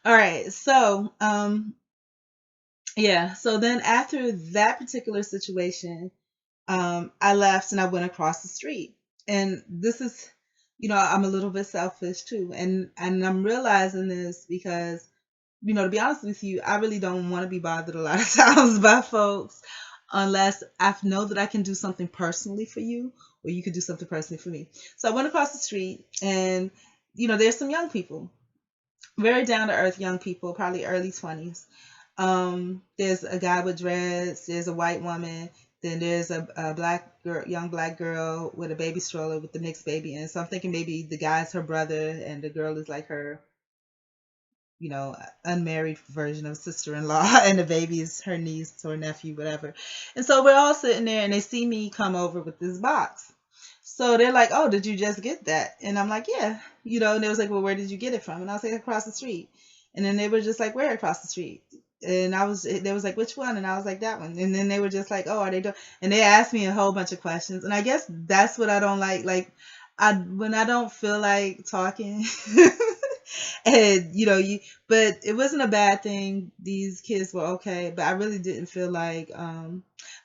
All right. So, yeah. So then after that particular situation, I left and I went across the street. And this is, I'm a little bit selfish too. And I'm realizing this because, to be honest with you, I really don't want to be bothered a lot of times by folks unless I know that I can do something personally for you or you could do something personally for me. So I went across the street and, there's some young people, very down to earth young people, probably early 20s. There's a guy with dreads, there's a white woman, then there's a black girl, young black girl with a baby stroller with the mixed baby in. So I'm thinking maybe the guy's her brother and the girl is like her, unmarried version of sister-in-law, and the baby is her niece or nephew, whatever. And so we're all sitting there, and they see me come over with this box. So they're like, "Oh, did you just get that?" And I'm like, "Yeah." And they was like, "Well, where did you get it from?" And I was like, "Across the street." And then they were just like, "Where across the street?" And they was like, "Which one?" And I was like, "That one." And then they were just like, "Oh, are they doing?" And they asked me a whole bunch of questions. And I guess that's what I don't like. Like, when I don't feel like talking, and but it wasn't a bad thing. These kids were okay, but I really didn't feel like,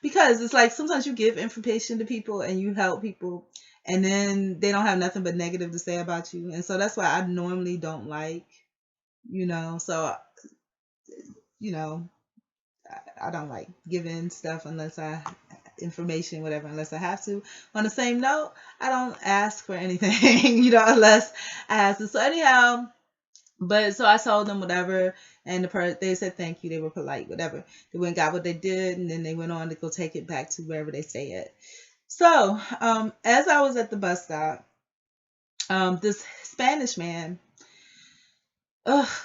because it's like sometimes you give information to people and you help people, and then they don't have nothing but negative to say about you. And so that's why I normally don't like, so, you know I don't like giving stuff unless I information, whatever, unless I have to. On the same note, I don't ask for anything, unless I have to. So anyhow, but so I told them whatever, and they said thank you. They were polite, whatever. They went and got what they did, and then they went on to go take it back to wherever they stay at. So, as I was at the bus stop, this Spanish man,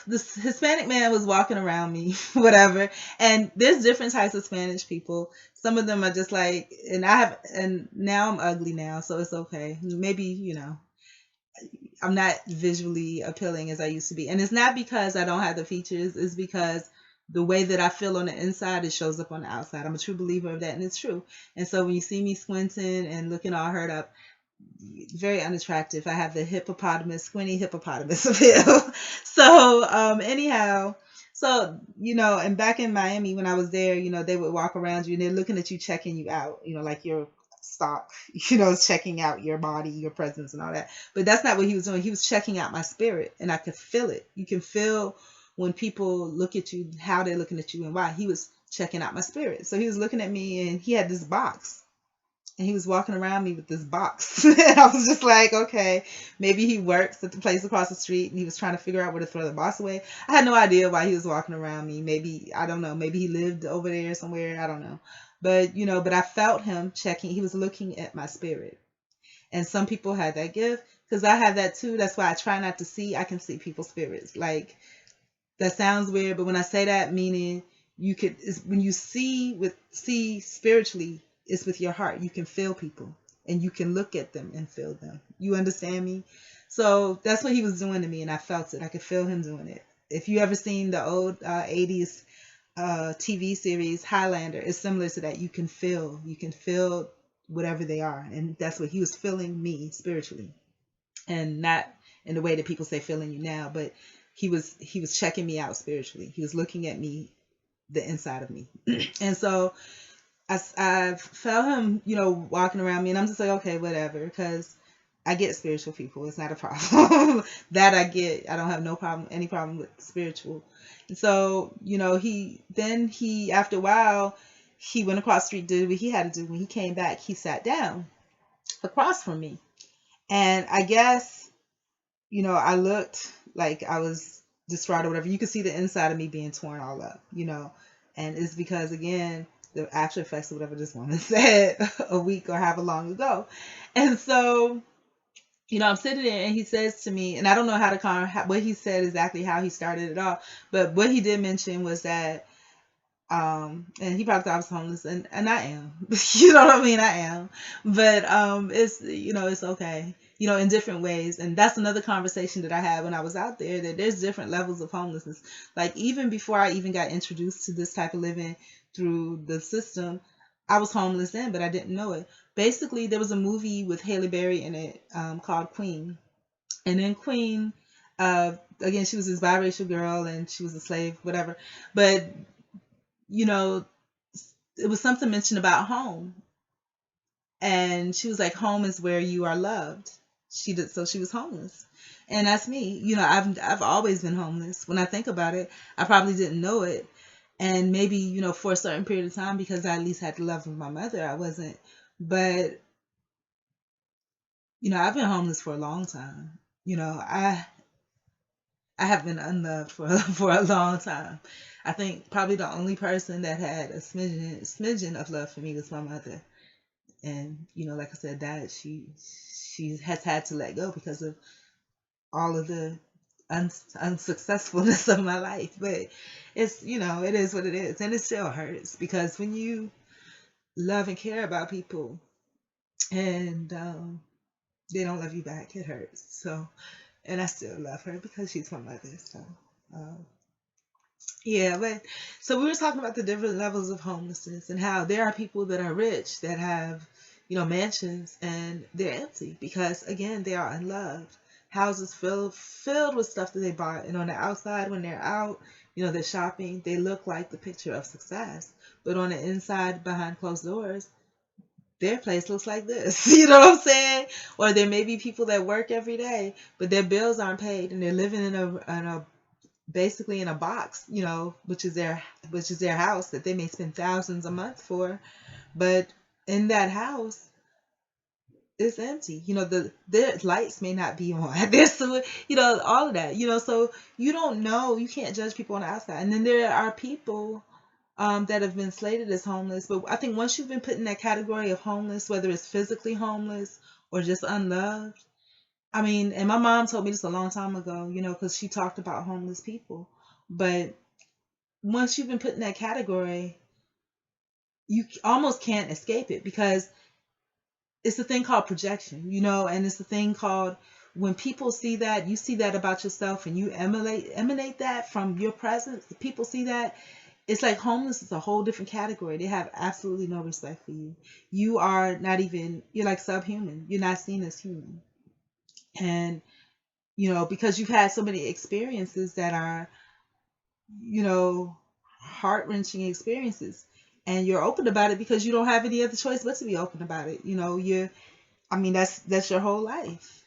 this Hispanic man was walking around me, whatever. And there's different types of Spanish people. Some of them are just like, and now I'm ugly now, so it's okay. Maybe, I'm not visually appealing as I used to be. And it's not because I don't have the features, it's because the way that I feel on the inside, it shows up on the outside. I'm a true believer of that, and it's true. And so when you see me squinting and looking all hurt up, very unattractive. I have the hippopotamus, squinty hippopotamus appeal. So, anyhow, so, and back in Miami when I was there, they would walk around you and they're looking at you, checking you out, like your stock, checking out your body, your presence, and all that. But that's not what he was doing. He was checking out my spirit, and I could feel it. You can feel when people look at you, how they're looking at you and why. He was checking out my spirit. So he was looking at me and he had this box and he was walking around me with this box. And I was just like, okay, maybe he works at the place across the street and he was trying to figure out where to throw the box away. I had no idea why he was walking around me. Maybe, I don't know, maybe he lived over there somewhere. I don't know. But, but I felt him checking. He was looking at my spirit. And some people had that gift because I have that too. That's why I try not to see. I can see people's spirits. Like, that sounds weird, but when I say that, meaning when you see spiritually, it's with your heart. You can feel people and you can look at them and feel them. You understand me? So that's what he was doing to me, and I felt it. I could feel him doing it. If you ever seen the old 80s TV series Highlander, it's similar to that. You can feel whatever they are, and that's what he was feeling me spiritually, and not in the way that people say feeling you now, but he was checking me out spiritually. He was looking at me, the inside of me. And so I felt him, walking around me, and I'm just like, okay, whatever, because I get spiritual people. It's not a problem. That I get. I don't have no problem, any problem with spiritual. And so, he after a while, he went across the street, did what he had to do. When he came back, he sat down across from me. And I guess, I looked like I was distraught or whatever. You could see the inside of me being torn all up, and it's because, again, the after effects of whatever this woman said a week or however long ago. And so, I'm sitting there and he says to me, and I don't know what he said exactly, how he started it off, but what he did mention was that, and he probably thought I was homeless, and I am. You know what I mean? I am. But it's, it's okay. In different ways. And that's another conversation that I had when I was out there, that there's different levels of homelessness. Like, even before I even got introduced to this type of living through the system, I was homeless then, but I didn't know it. Basically, there was a movie with Haley Berry in it, called Queen. And in Queen, again, she was this biracial girl and she was a slave, whatever. But, you know, it was something mentioned about home. And she was like, home is where you are loved. She did, so she was homeless. And that's me. I've always been homeless. When I think about it, I probably didn't know it. And maybe, for a certain period of time, because I at least had the love of my mother, I wasn't. But, I've been homeless for a long time. I have been unloved for for a long time. I think probably the only person that had a smidgen of love for me was my mother. And like I said, that she has had to let go because of all of the unsuccessfulness of my life. But it's, it is what it is, and it still hurts because when you love and care about people and they don't love you back, it hurts. So, and I still love her because she's my mother. So, um, yeah, but so we were talking about the different levels of homelessness and how there are people that are rich that have, mansions and they're empty because again, they are unloved. Houses filled with stuff that they bought, and on the outside when they're out, they're shopping, they look like the picture of success. But on the inside, behind closed doors, their place looks like this. You know what I'm saying? Or there may be people that work every day, but their bills aren't paid and they're living in a basically in a box, which is their house that they may spend thousands a month for, but in that house it's empty. Their lights may not be on. There's so, all of that. So you don't know. You can't judge people on the outside. And then there are people that have been slated as homeless. But I think once you've been put in that category of homeless, whether it's physically homeless or just unloved, I mean, and my mom told me this a long time ago, because she talked about homeless people. But once you've been put in that category, you almost can't escape it because it's a thing called projection, and it's a thing called when people see that, you see that about yourself and you emanate that from your presence. If people see that, it's like homeless is a whole different category. They have absolutely no respect for you. You are not even, you're like subhuman. You're not seen as human. And, because you've had so many experiences that are, you know, heart wrenching experiences. And you're open about it because you don't have any other choice but to be open about it. I mean, that's your whole life.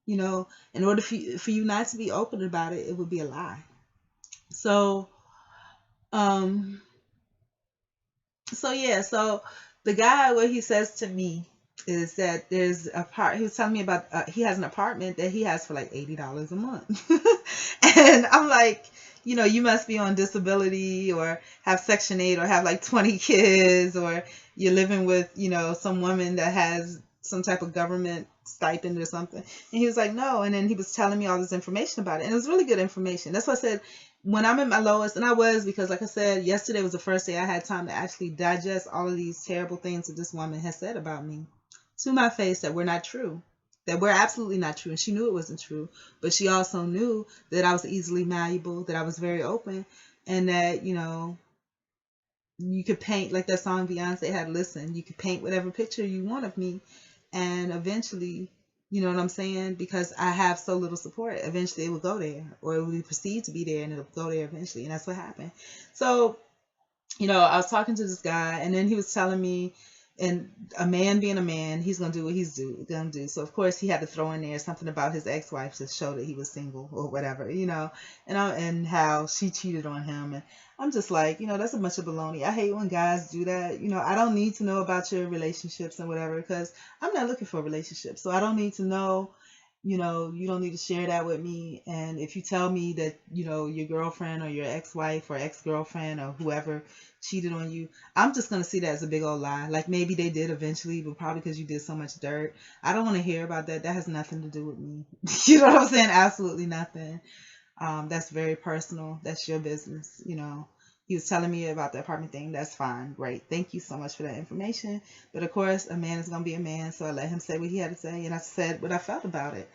In order for you not to be open about it, it would be a lie. So, um, so yeah, so the guy, what he says to me is that there's a part, he was telling me about, he has an apartment that he has for like $80 a month. And I'm like, you must be on disability or have Section 8 or have like 20 kids or you're living with, some woman that has some type of government stipend or something. And he was like, no. And then he was telling me all this information about it. And it was really good information. That's why I said, when I'm at my lowest, and I was, because like I said, yesterday was the first day I had time to actually digest all of these terrible things that this woman has said about me to my face that were not true, that were absolutely not true. And she knew it wasn't true, but she also knew that I was easily malleable, that I was very open, and that, you could paint, like that song Beyonce had, Listen, you could paint whatever picture you want of me. And eventually, you know what I'm saying? Because I have so little support, eventually it will go there, or it will be perceived to be there, and it'll go there eventually. And that's what happened. So, I was talking to this guy, and then he was telling me, and a man being a man, he's gonna do what gonna do. So of course he had to throw in there something about his ex-wife to show that he was single or whatever, and how she cheated on him. And I'm just like, that's a bunch of baloney. I hate when guys do that. I don't need to know about your relationships and whatever because I'm not looking for a relationship. So I don't need to know. You don't need to share that with me. And if you tell me that, your girlfriend or your ex-wife or ex-girlfriend or whoever cheated on you, I'm just going to see that as a big old lie. Like maybe they did eventually, but probably because you did so much dirt. I don't want to hear about that. That has nothing to do with me. You know what I'm saying? Absolutely nothing. That's very personal. That's your business. He was telling me about the apartment thing. That's fine. Great. Thank you so much for that information. But of course, a man is going to be a man. So I let him say what he had to say. And I said what I felt about it.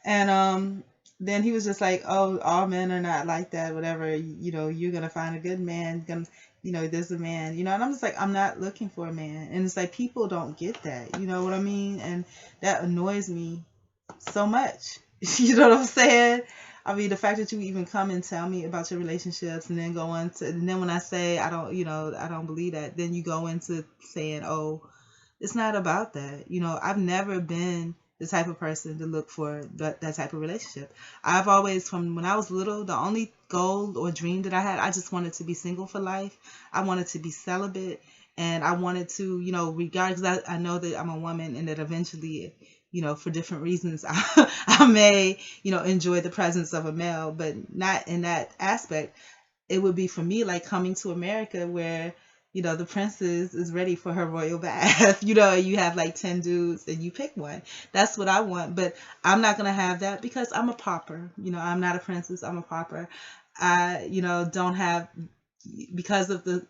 And then he was just like, oh, all men are not like that. Whatever. You're going to find a good man. There's a man. And I'm just like, I'm not looking for a man. And it's like people don't get that. You know what I mean? And that annoys me so much. You know what I'm saying? I mean, the fact that you even come and tell me about your relationships and then go into, and then when I say I don't, I don't believe that, then you go into saying, oh, it's not about that. I've never been the type of person to look for that type of relationship. I've always, from when I was little, the only goal or dream that I had, I just wanted to be single for life. I wanted to be celibate. And I wanted to, regardless, I know that I'm a woman and that eventually, for different reasons, I may, enjoy the presence of a male, but not in that aspect. It would be for me like coming to America where, the princess is ready for her royal bath, and you have like 10 dudes and you pick one. That's what I want. But I'm not going to have that because I'm a pauper. I'm not a princess. I'm a pauper. I, don't have, because of the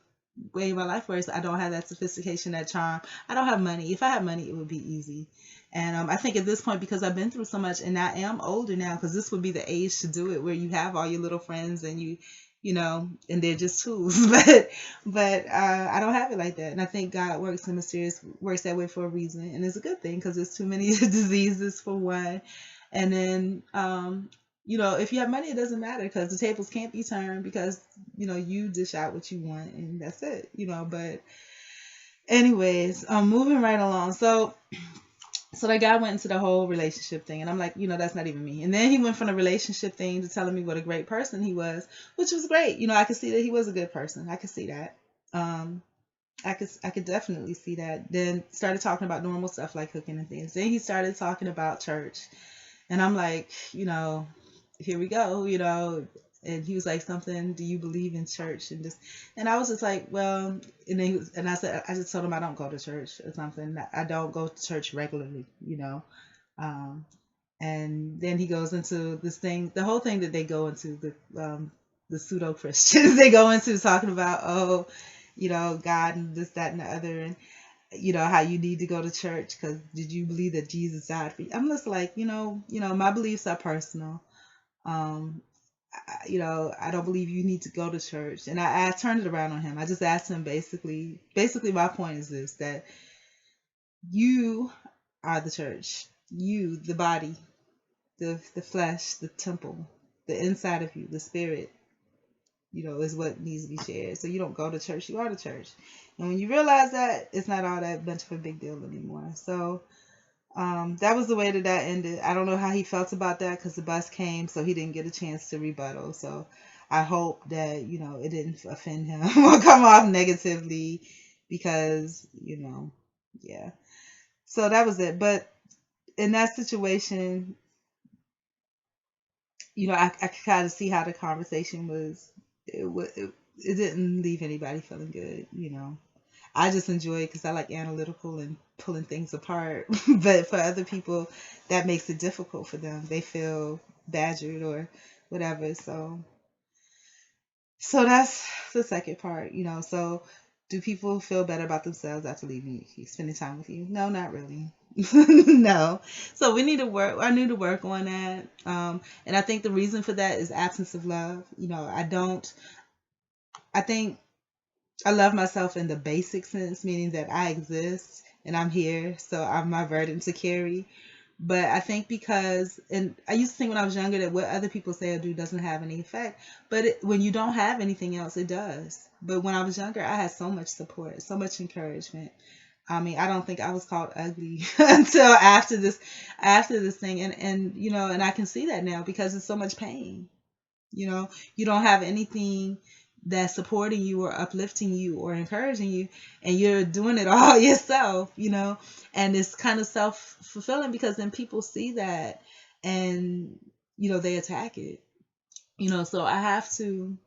way my life works, I don't have that sophistication, that charm. I don't have money. If I had money, it would be easy. And I think at this point, because I've been through so much and I am older now, because this would be the age to do it where you have all your little friends and and they're just tools. But I don't have it like that. And I think God works that way for a reason. And it's a good thing because there's too many diseases for one. And then, if you have money, it doesn't matter because the tables can't be turned because, you dish out what you want and that's it. But anyways, moving right along. So that guy went into the whole relationship thing, and I'm like, that's not even me. And then he went from the relationship thing to telling me what a great person he was, which was great. I could see that he was a good person. I could see that. Um, I could definitely see that. Then started talking about normal stuff like cooking and things. Then he started talking about church, and I'm like, here we go, And he was like, something, do you believe in church? And I was just like, well, and then and I said, I just told him I don't go to church or something. I don't go to church regularly. Um, and then he goes into this thing, the whole thing that they go into, the pseudo Christians, they go into talking about, oh, God and this, that, and the other. And how you need to go to church because did you believe that Jesus died for you? I'm just like, my beliefs are personal. Um, I don't believe you need to go to church. And I turned it around on him. I just asked him basically my point is this, that you are the church. You, the body, the flesh, the temple, the inside of you, the spirit, is what needs to be shared. So you don't go to church, you are the church. And when you realize that, it's not all that much of a big deal anymore. So that was the way that ended. I don't know how he felt about that because the bus came, so he didn't get a chance to rebuttal. So I hope that, it didn't offend him or come off negatively because, yeah. So that was it. But in that situation, I could kind of see how the conversation was. It didn't leave anybody feeling good. I just enjoy it because I like analytical and pulling things apart. But for other people, that makes it difficult for them. They feel badgered or whatever. So that's the second part. So do people feel better about themselves after leaving you, spending time with you? No, not really. No. So we need to work. I need to work on that. And I think the reason for that is absence of love. I don't. I think I love myself in the basic sense, meaning that I exist and I'm here, so I'm my burden to carry. But I think because, and I used to think when I was younger that what other people say or do doesn't have any effect. But when you don't have anything else, it does. But when I was younger, I had so much support, so much encouragement. I mean, I don't think I was called ugly until after this thing, and I can see that now because it's so much pain. You don't have anything that's supporting you or uplifting you or encouraging you, and you're doing it all yourself. And it's kind of self-fulfilling because then people see that and they attack it. So I have to,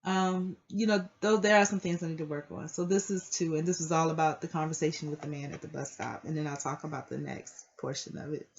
though there are some things I need to work on. So this is too, and this is all about the conversation with the man at the bus stop, and then I'll talk about the next portion of it.